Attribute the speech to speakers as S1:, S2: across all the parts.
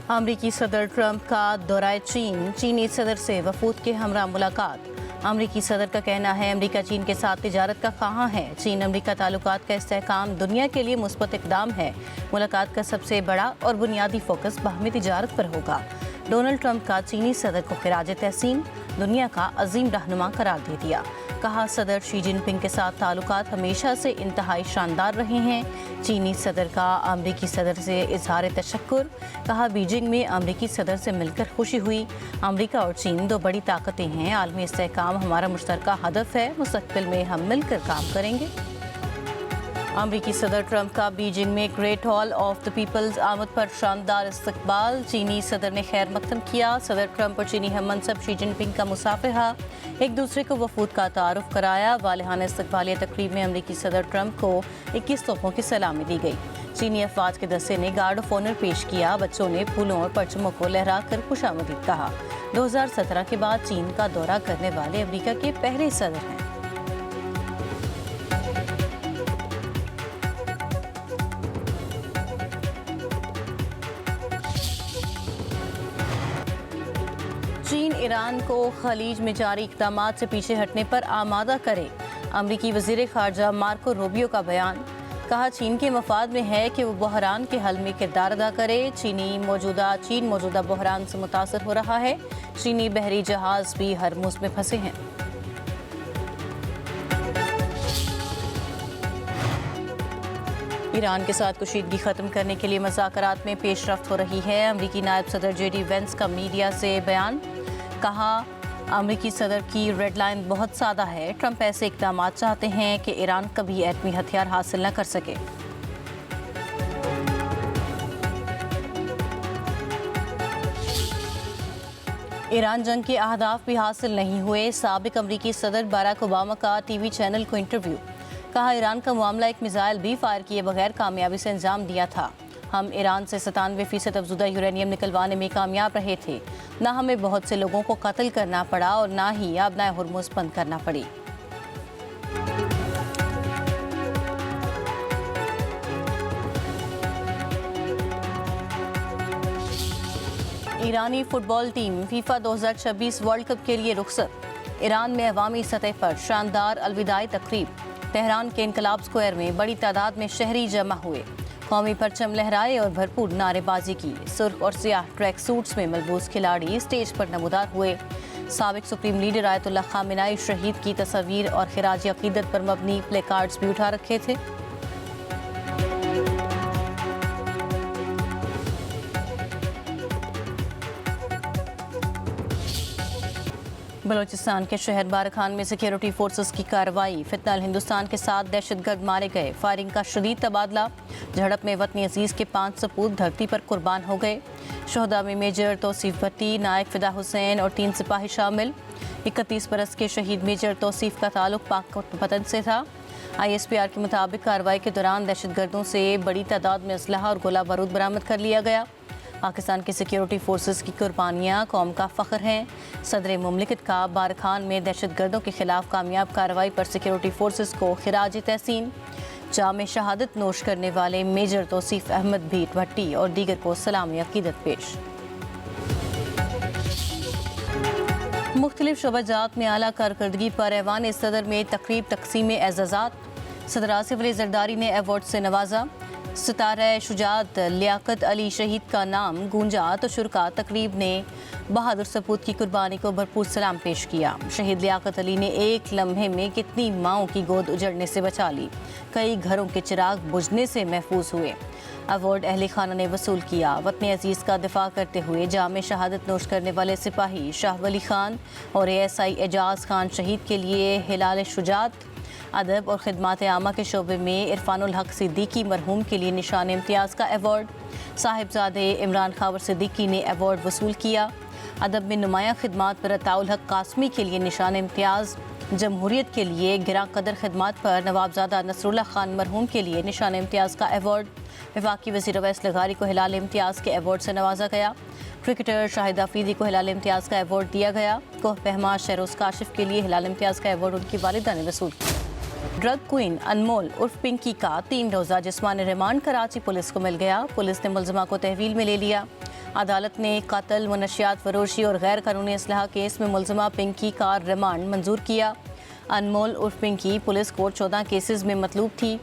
S1: अमरीकी सदर ट्रंप का दौरा चीन, चीनी सदर से वफूद के हमरा मुलाकात। अमरीकी सदर का कहना है अमरीका चीन के साथ तिजारत का ख्वाह है। चीन अमरीका ताल्लुकात का इस्तेहकाम दुनिया के लिए मुस्बत इक़दाम है। मुलाकात का सबसे बड़ा और बुनियादी फोकस बाहमी तिजारत पर होगा। डोनाल्ड ट्रंप का चीनी सदर को खिराज तहसीन, दुनिया का अजीम रहनुमा करार दे दिया। कहा सदर शी जिनपिंग के साथ ताल्लुकात हमेशा से इंतहाई शानदार रहे हैं। चीनी सदर का अमरीकी सदर से इजहार तशक्कुर। कहा बीजिंग में अमरीकी सदर से मिलकर खुशी हुई। अमरीका और चीन दो बड़ी ताकतें हैं। आलमी इस्तेहकाम हमारा मुश्तरका हदफ है। मुस्तकबिल में हम मिलकर काम करेंगे। अमरीकी सदर ट्रंप का बीजिंग में great hall of the peoples आमद पर शानदार इस्तकबाल। चीनी सदर ने खैर मकदम किया। सदर ट्रंप और चीनी हम मनसब शी जिनपिंग का मुसाफिहा, एक दूसरे को वफूद का तारुफ कराया। वालिहाना इस्तकबालिया तकरीब में अमरीकी सदर ट्रंप को 21 तोहफों की सलामी दी गई। चीनी अफवाज के दस्ते ने गार्ड ऑफ ऑनर पेश किया। बच्चों ने फूलों और परचमों को लहरा कर खुशामदीद कहा। 2017 के बाद चीन का दौरा करने वाले अमरीका के पहले सदर हैं। चीन ईरान को खलीज में जारी इक़दामात से पीछे हटने पर आमादा करे। अमरीकी वज़ीर ख़ारजा मार्को रूबियो का बयान। कहा चीन के मफाद में है कि वो बहरान के हल में किरदार अदा करे। चीन मौजूदा बहरान से मुतासर हो रहा है। चीनी बहरी जहाज भी हरमुज में फंसे हैं। ईरान के साथ कुशीदगी ख़त्म करने के लिए मुज़ाकरात में पेशरफ्त हो रही है। अमरीकी नायब सदर JD वेंस का मीडिया से बयान। कहा अमरीकी सदर की रेड लाइन बहुत सादा है। ट्रंप ऐसे इक़दामात चाहते हैं कि ईरान कभी एटमी हथियार हासिल न कर सके। ईरान जंग के अहदाफ भी हासिल नहीं हुए। साबिक अमरीकी सदर बराक ओबामा का TV चैनल को इंटरव्यू। कहा ईरान का मामला एक मिसाइल भी फायर किए बगैर कामयाबी से अंजाम दिया था। हम ईरान से 97% अफजुदा यूरेनियम निकलवाने में कामयाब रहे थे। ना हमें बहुत से लोगों को कत्ल करना पड़ा और ना ही आबनाए हुर्मुज़ बंद करना पड़ी। ईरानी football team FIFA 2026 world cup के लिए रुखसत। ईरान में अवामी सतह पर शानदार अलविदाई तकरीब। तेहरान के इनकलाब स्क्वायर में बड़ी तादाद में शहरी जमा हुए। कौमी परचम लहराए और भरपूर नारेबाजी की। सुर्ख और सियाह ट्रैक सूट्स में मलबूस खिलाड़ी स्टेज पर नमूदार हुए। साबिक सुप्रीम लीडर आयतुल्लाह खामेनाई शहीद की तस्वीर और खिराज अकीदत पर मबनी प्ले कार्ड्स भी उठा रखे थे। बलूचिस्तान के शहर बारखान में सिक्योरिटी फोर्सेस की कार्रवाई। फितनल हिंदुस्तान के साथ दहशतगर्द मारे गए। फायरिंग का शदीद तबादला। झड़प में वतनी अजीज के 5 सपूत धरती पर कुर्बान हो गए। शहदा में मेजर तौसीफ भट्टी, नायक फिदा हुसैन और 3 सिपाही शामिल। 31 बरस के शहीद मेजर तौसीफ का ताल्लुक पाक से था। ISPR के मुताबिक कार्रवाई के दौरान दहशतगर्दों से बड़ी तादाद में असलहा और गोला बारूद बरामद कर लिया गया। पाकिस्तान की सिक्योरिटी फोर्सेस की कुर्बानियाँ कौम का फ़ख्र हैं। सदर मुमलिकत का बारखान में दहशतगर्दों के खिलाफ कामयाब कार्रवाई पर सिक्योरिटी फोर्सेस को खिराज तहसीन। जाम शहादत नोश करने वाले मेजर तौसीफ अहमद भी भट्टी और दीगर को सलामी अकीदत पेश। मुख्तलिफ शोबाजात में आला कारकर्दगी पर ऐवान सदर में तकरीब तकसीम एजाज़ात। सदर आसिफ अली जरदारी ने अवार्ड से नवाजा। सितारा शुजात लियाकत अली शहीद का नाम गूंजा तो शुरका तकरीब ने बहादुर सपूत की कुर्बानी को भरपूर सलाम पेश किया। शहीद लियाकत अली ने एक लम्हे में कितनी माओं की गोद उजड़ने से बचा ली। कई घरों के चिराग बुझने से महफूज हुए। अवार्ड अहले खाना ने वसूल किया। वतन अजीज़ का दिफा करते हुए जाम शहादत नोश करने वाले सिपाही शाह वली खान और ASI एजाज खान शहीद के लिए हिलाल शुजात। अदब और खिदमात आमा के शोबे में इरफानुल हक सिद्दीकी मरहूम के लिए निशान इम्तियाज़ का अवार्ड। साहिबजादे इमरान खावर सिद्दीकी ने अवार्ड वसूल किया। अदब में नुमाया खिदमात पर अताउल हक कासमी के लिए निशान इम्तियाज़। जमहूरियत के लिए गिरा कदर खिदमात पर नवाबजादा नसरुल्लाह खान मरहूम के लिए निशान इम्तियाज़ का अवार्ड। वफाकी वज़ीर अवैस लगारी को हिलाल इम्तियाज़ के अवार्ड से नवाजा गया। क्रिकेटर शाहिद आफरीदी को हिलाल इम्तियाज़ का अवार्ड दिया गया। कोह पहमा शहरोज़ काशिफ के लिए हिलाल इम्तियाज़ का अवार्ड उनकी वालिदा ने वसूल किया। ड्रग क्वीन अनमोल उर्फ पिंकी का 3 रोज़ा जिस्मानी रिमांड कराची पुलिस को मिल गया। पुलिस ने मुलजमा को तहवील में ले लिया। अदालत ने कत्ल, मनशियात फरोशी और गैर कानूनी असलहा केस में मुलजिमा पिंकी का रिमांड मंजूर किया। अनमोल उर्फ पिंकी पुलिस कोर्ट 14 केसेस में मतलूब थी।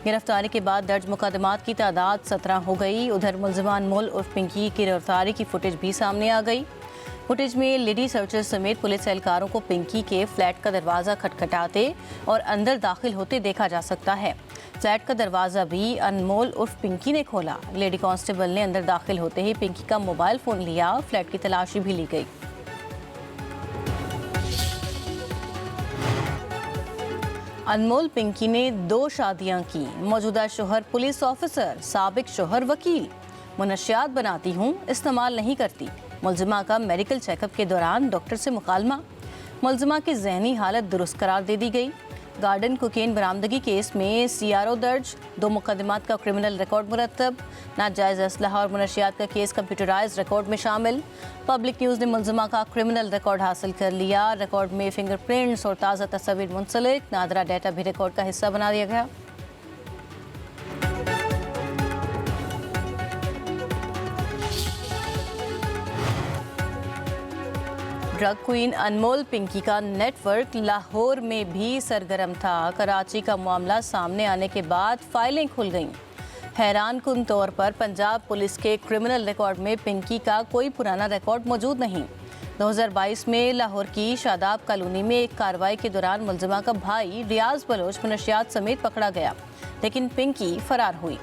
S1: गिरफ्तारी के बाद दर्ज मुकदमात की तादाद 17 हो गई। उधर मुलजिमा अनमोल उर्फ पिंकी की गिरफ्तारी की फुटेज भी सामने आ गई। फुटेज में लेडी सर्चर समेत पुलिस एहलकारों को पिंकी के फ्लैट का दरवाज़ा खटखटाते और अंदर दाखिल होते देखा जा सकता है। फ्लैट का दरवाज़ा भी अनमोल उर्फ पिंकी ने खोला। लेडी कांस्टेबल ने अंदर दाखिल होते ही पिंकी का मोबाइल फ़ोन लिया। फ्लैट की तलाशी भी ली गई। अनमोल पिंकी ने 2 शादियां की। मौजूदा शोहर पुलिस ऑफिसर, साबिक शोहर वकील। मुनशियात बनाती हूँ, इस्तेमाल नहीं करती। मुलजिमा का मेडिकल चेकअप के दौरान डॉक्टर से मुकालमा। मुलजिमा की जहनी हालत दुरुस्त करार दे दी गई। गार्डन कोकेन बरामदगी केस में CRO दर्ज। 2 मुकदमात का क्रिमिनल रिकॉर्ड मुरतब। नाजायज़ असलहा और मुनशियात का केस कंप्यूटराइज रिकॉर्ड में शामिल। पब्लिक न्यूज़ ने मुलजिमा का क्रिमिनल रिकॉर्ड हासिल कर लिया। रिकॉर्ड में फिंगरप्रिंट्स और ताज़ा तस्वीर मुंसलिक। नादरा डाटा भी रिकॉर्ड का हिस्सा बना दिया गया। ड्रग क्वीन अनमोल पिंकी का नेटवर्क लाहौर में भी सरगर्म था। कराची का मामला सामने आने के बाद फाइलें खुल गईं। हैरान कुन तौर पर पंजाब पुलिस के क्रिमिनल रिकॉर्ड में पिंकी का कोई पुराना रिकॉर्ड मौजूद नहीं। 2022 में लाहौर की शादाब कॉलोनी में एक कार्रवाई के दौरान मुलजिमा का भाई रियाज बलोच मुनशियात समेत पकड़ा गया, लेकिन पिंकी फरार हुई।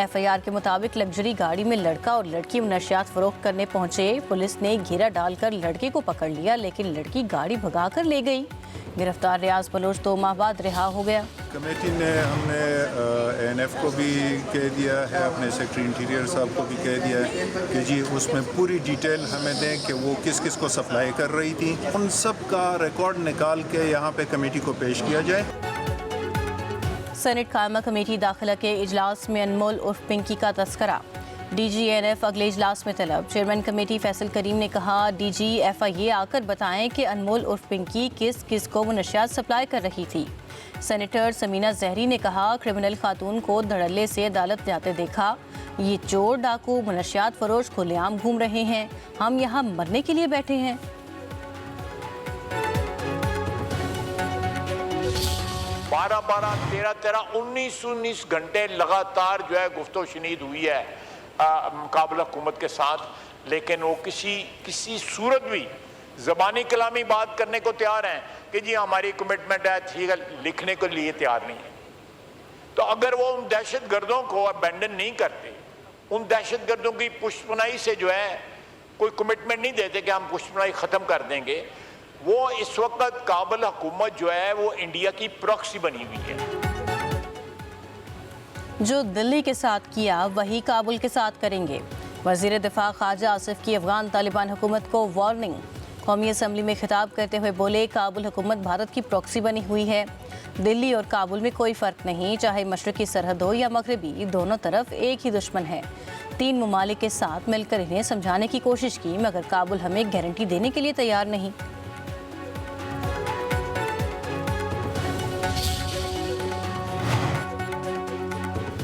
S1: FIR के मुताबिक लग्जरी गाड़ी में लड़का और लड़की मुनशियात फरोख्त करने पहुंचे। पुलिस ने घेरा डालकर लड़के को पकड़ लिया, लेकिन लड़की गाड़ी भगाकर ले गई। गिरफ्तार रियाज बलोच 2 माह बाद रिहा हो गया।
S2: कमेटी ने हमने ANF को भी कह दिया है, अपने सेक्रेटरी इंटीरियर साहब को भी कह दिया है कि जी उसमें पूरी डिटेल हमें दें कि वो किस किस को सप्लाई कर रही थी। उन सब का रिकॉर्ड निकाल के यहाँ पे कमेटी को पेश किया जाए।
S1: सेनेट कायमा कमेटी दाखिला के इजलास में अनमोल उर्फ पिंकी का तस्करा। DG ANF अगले इजलास में तलब। चेयरमैन कमेटी फैसल करीम ने कहा, DG FIA आकर बताएं कि अनमोल उर्फ पिंकी किस किस को मुनशियात सप्लाई कर रही थी। सेनेटर समीना जहरी ने कहा, क्रिमिनल खातून को धड़ल्ले से अदालत जाते देखा। ये चोर डाकू मुनशियात फरोश खुलेआम घूम रहे हैं। हम यहाँ मरने के लिए बैठे हैं।
S3: 12-12, 13-13, 19-19 घंटे लगातार जो है गुफ्तो शनीद हुई है मुकाबला हुकूमत के साथ, लेकिन वो किसी सूरत भी ज़बानी कलामी बात करने को तैयार हैं कि जी हमारी कमिटमेंट है, ठीक है, लिखने के लिए तैयार नहीं है। तो अगर वो उन दहशत गर्दों को अबेंडन नहीं करते, उन दहशत गर्दों की पुष्पनाई से जो है कोई कमिटमेंट नहीं देते कि हम पुष्पनाई ख़त्म कर देंगे, वो इस वक्त काबुल हुकूमत जो है वो इंडिया की प्रॉक्सी बनी हुई है।
S1: जो दिल्ली के साथ किया वही काबुल के साथ करेंगे। वज़ीर दिफा ख्वाजा आसिफ की अफगान तालिबान हुकूमत को वार्निंग। कौमी असम्बली में खिताब करते हुए बोले, काबुल हुकूमत भारत की प्रॉक्सी बनी हुई है। दिल्ली और काबुल में कोई फ़र्क नहीं, चाहे मशरक़ी सरहद हो या मगरबी, दोनों तरफ एक ही दुश्मन है। 3 ममालिक के साथ मिलकर इन्हें समझाने की कोशिश की, मगर काबुल हमें गारंटी देने के लिए तैयार नहीं।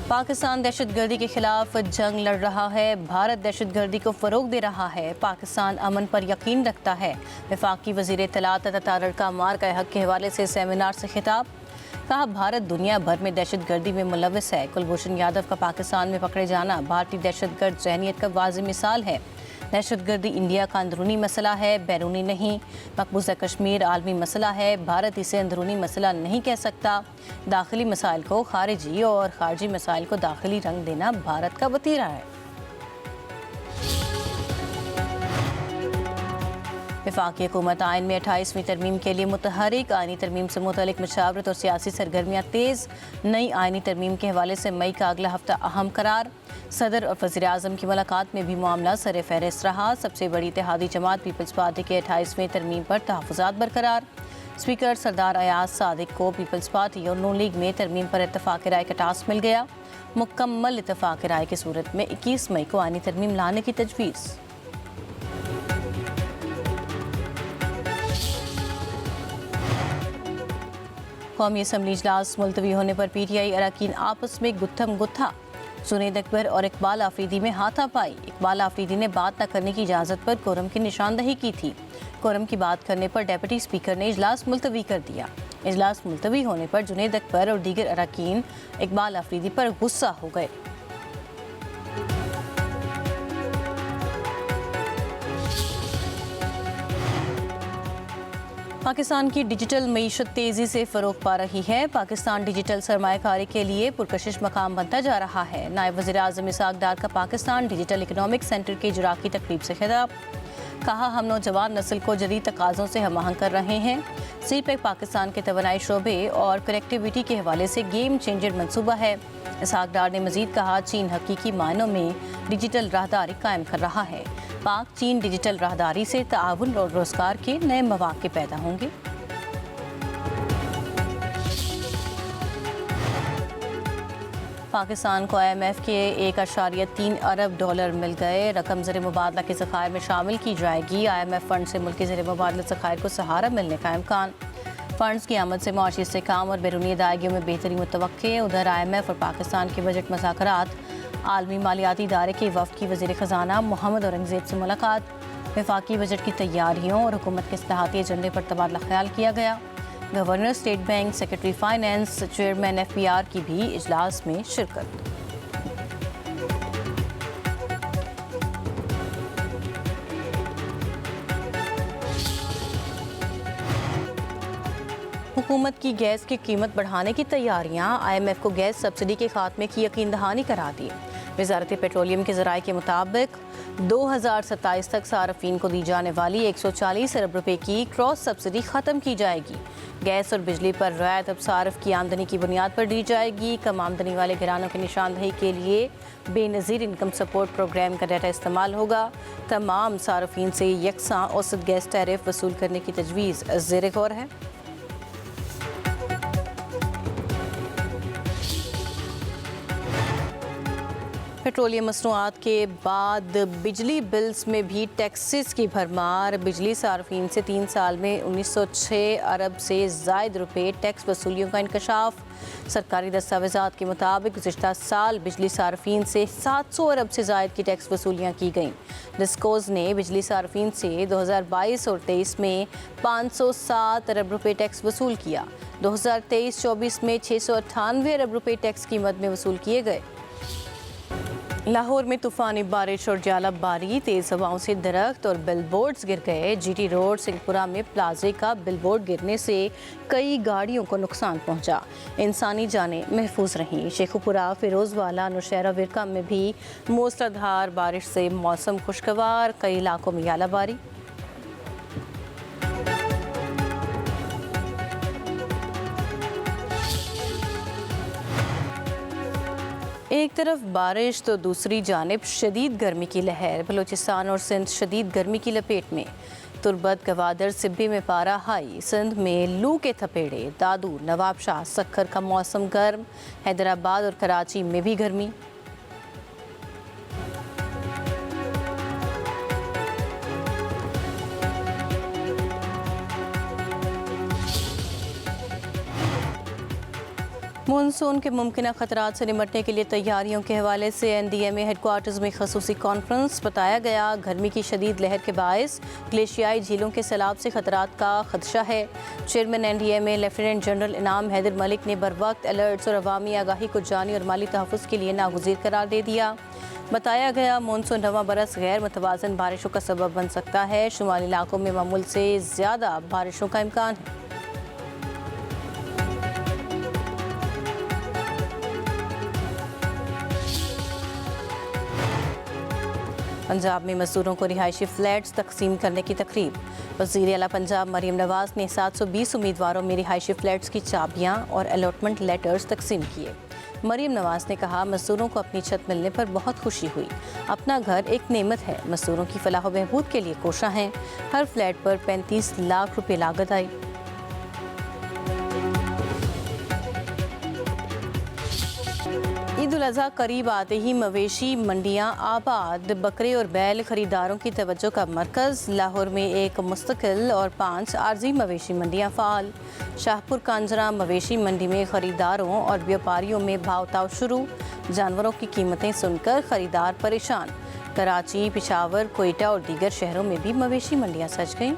S1: पाकिस्तान दहशतगर्दी के खिलाफ जंग लड़ रहा है। भारत दहशतगर्दी को फ़रोग दे रहा है। पाकिस्तान अमन पर यकीन रखता है। वफाकी वज़ीर इत्तलात ततारका मार का हक के हवाले से सेमिनार से खिताब। कहा, भारत दुनिया भर में दहशतगर्दी में मुलव्वस है। कुलभूषण यादव का पाकिस्तान में पकड़े जाना भारतीय दहशतगर्द ज़हनियत का वाज़ेह मिसाल है। दहशतगर्दी इंडिया का अंदरूनी मसला है, बैरूनी नहीं। मकबूजा कश्मीर आलमी मसला है, भारत इसे अंदरूनी मसला नहीं कह सकता। दाखिली मसाइल को खारिजी और खारजी मसाइल को दाखिली रंग देना भारत का वतीरा है। वफाकी हुकूमत आइन में 28वीं तरमीम के लिए मुतहरिक। आइनी तरमीम से मुतल्लिक मशावरत और सियासी सरगर्मियाँ तेज़। नई आइनी तरमीम के हवाले से मई का अगला हफ्ता अहम करार। सदर और वज़ीर आज़म की मुलाकात में भी मामला सर फहरिस्त रहा। सबसे बड़ी इत्तेहादी जमात पीपल्स पार्टी के 28वें तरमीम पर तहफ़्फ़ुज़ात बरकरार। स्पीकर सरदार अयाज सादिक को पीपल्स पार्टी और नून लीग में तरमीम पर इत्तफ़ाक़ राय का टास्क मिल गया। मुकम्मल इत्तफ़ाक़ राय की सूरत में 21 मई को आइनी तरमीम लाने की तजवीज़। कौमी असम्बली इजलास मुलतवी होने पर PTI अरकान आपस में गुत्थम गुत्था। जुनैद अकबर और इकबाल आफरीदी में हाथापाई। इकबाल आफरीदी ने बात न करने की इजाज़त पर कोरम की निशानदही की थी। कोरम की बात करने पर डेप्यूटी स्पीकर ने इजलास मुलतवी कर दिया। इजलास मुलतवी होने पर जुनैद अकबर और दीगर अरकान इकबाल आफरीदी पर गुस्सा हो गए। पाकिस्तान की डिजिटल मईशत तेज़ी से फ़रोग पा रही है। पाकिस्तान डिजिटल सरमायाकारी के लिए पुरकशिश मकाम बनता जा रहा है। नायब वज़ीर-ए-आज़म इसहाक डार का पाकिस्तान डिजिटल इकनॉमिक सेंटर के इजरा की तकरीब से खिताब। कहा, हम नौजवान नस्ल को जदीद तकाज़ों से हम आहंग कर रहे हैं। सीपैक पाकिस्तान के तवानाई शोबे और कनेक्टिविटी के हवाले से गेम चेंजर मनसूबा है। इसहाक डार ने मजीद कहा, चीन हकीकी मायनों में डिजिटल राहदारी कायम कर रहा है। पाक चीन डिजिटल राहदारी से ताउन और रोजगार के नए मौके पैदा होंगे। पाकिस्तान को IMF के 1.3 अरब डॉलर मिल गए। रकम ज़र मुबादला के ज़खायर में शामिल की जाएगी। IMF फंड से मुल्की ज़र मुबादला ज़खायर को सहारा मिलने का इम्कान। फंड्स की आमद से मुआशी इस्तेहकाम और बैरूनी अदायगियों में बेहतरी मुतवक्के। उधर IMF और पाकिस्तान के बजट मुज़ाकरात। आलमी मालियाती इदारे के वफ़द की वज़ीर ख़जाना मोहम्मद औरंगज़ेब से मुलाकात। वफाकी बजट की तैयारियों और हुकूमत के इस्लाहाती एजेंडे पर तबादला ख्याल किया गया। Governor state bank, secretary finance, chairman FBR की भी इजलास में शिरकत। हुकूमत की गैस की कीमत बढ़ाने की तैयारियां। IMF को गैस सब्सिडी के खात्मे की यकीन दहानी करा दी। वजारत पेट्रोलियम के ज़राए के मुताबिक 2027 तक सार्फिन को दी जाने वाली 140 अरब रुपए की क्रॉस सब्सिडी ख़त्म की जाएगी। गैस और बिजली पर रियायत अब सार्फ की आमदनी की बुनियाद पर दी जाएगी। कम आमदनी वाले घरानों की निशानदही के लिए बेनज़ीर इनकम सपोर्ट प्रोग्राम का डाटा इस्तेमाल होगा। तमाम सार्फिन से यकसा औसत गैस टैरिफ वसूल करने की तजवीज़ ज़ेर गौर है। पेट्रोलियम मसनूआत के बाद बिजली बिल्स में भी टैक्सेस की भरमार। बिजली सार्फिन से 3 साल में 1906 अरब से ज़ायद रुपए टैक्स वसूलियों का इंकशाफ। सरकारी दस्तावेज़ात के मुताबिक गुज़िश्ता साल बिजली सार्फिन से 700 अरब से ज़ायद की टैक्स वसूलियाँ की गईं। डिस्कोज ने बिजली सार्फिन से 2022 और 23 में 507 अरब रुपए टैक्स वसूल किया। 2023-24 में 698 अरब रुपए टैक्स की मद में वसूल किए गए। लाहौर में तूफ़ानी बारिश और जालाबारी, तेज़ हवाओं से दरख्त और बिलबोर्ड्स गिर गए। GT रोड सिंहपुरा में प्लाजे का बिलबोर्ड गिरने से कई गाड़ियों को नुकसान पहुंचा। इंसानी जानें महफूज रहीं। शेखुपुरा, फिरोजवाला, नौशहरा विरका में भी मूसलाधार बारिश से मौसम खुशगवार, कई इलाकों में जालाबारी। एक तरफ बारिश तो दूसरी जानिब शदीद गर्मी की लहर। बलूचिस्तान और सिंध शदीद गर्मी की लपेट में। तुर्बत, गवादर, सिब्बी में पारा हाई। सिंध में लू के थपेड़े। दादू, नवाबशाह, सक्खर का मौसम गर्म। हैदराबाद और कराची में भी गर्मी। मानसून के मुमकिन खतरात से निमटने के लिए तैयारियों के हवाले से NDMA हेडक्वार्टर्स में खसूसी कॉन्फ्रेंस। बताया गया, गर्मी की शदीद लहर के बायस ग्लेशियाई झीलों के सैलाब से खतरात का खदशा है। चेयरमैन NDMA लेफ्टिनेंट जनरल इनाम हैदर मलिक ने बरवक्त अलर्ट्स और अवामी आगाही को जानी और माली तहफ़्फ़ुज़ के लिए नागुज़ीर करार दे दिया। बताया गया, मानसून रवां बरस गैर मुतवाज़न बारिशों का सबब बन सकता है। शुमाली इलाकों में मामूल से ज़्यादा बारिशों का इम्कान है। पंजाब में मजदूरों को रिहायशी फ्लैट्स तकसीम करने की तकरीब। वज़ीर आला पंजाब मरीम नवाज़ ने 720 उम्मीदवारों में रिहायशी फ्लैट्स की चाबियां और अलॉटमेंट लेटर्स तकसीम किए। मरीम नवाज़ ने कहा, मजदूरों को अपनी छत मिलने पर बहुत खुशी हुई। अपना घर एक नेमत है। मजदूरों की फलाह व बहबूद के लिए कोशा हैं। हर फ्लैट पर 35 लाख रुपये लागत आई। ईद उल उल अज़हा करीब आते ही मवेशी मंडियां आबाद, बकरे और बैल खरीदारों की तवज्जो का मरकज़। लाहौर में एक मुस्तकिल और 5 आर्जी मवेशी मंडियां फ़ाल। शाहपुर कांजरा मवेशी मंडी में खरीदारों और व्यापारियों में भाव-ताव शुरू। जानवरों की कीमतें सुनकर खरीदार परेशान। कराची, पेशावर, कोयटा और दीगर शहरों में भी मवेशी मंडियां सज गईं।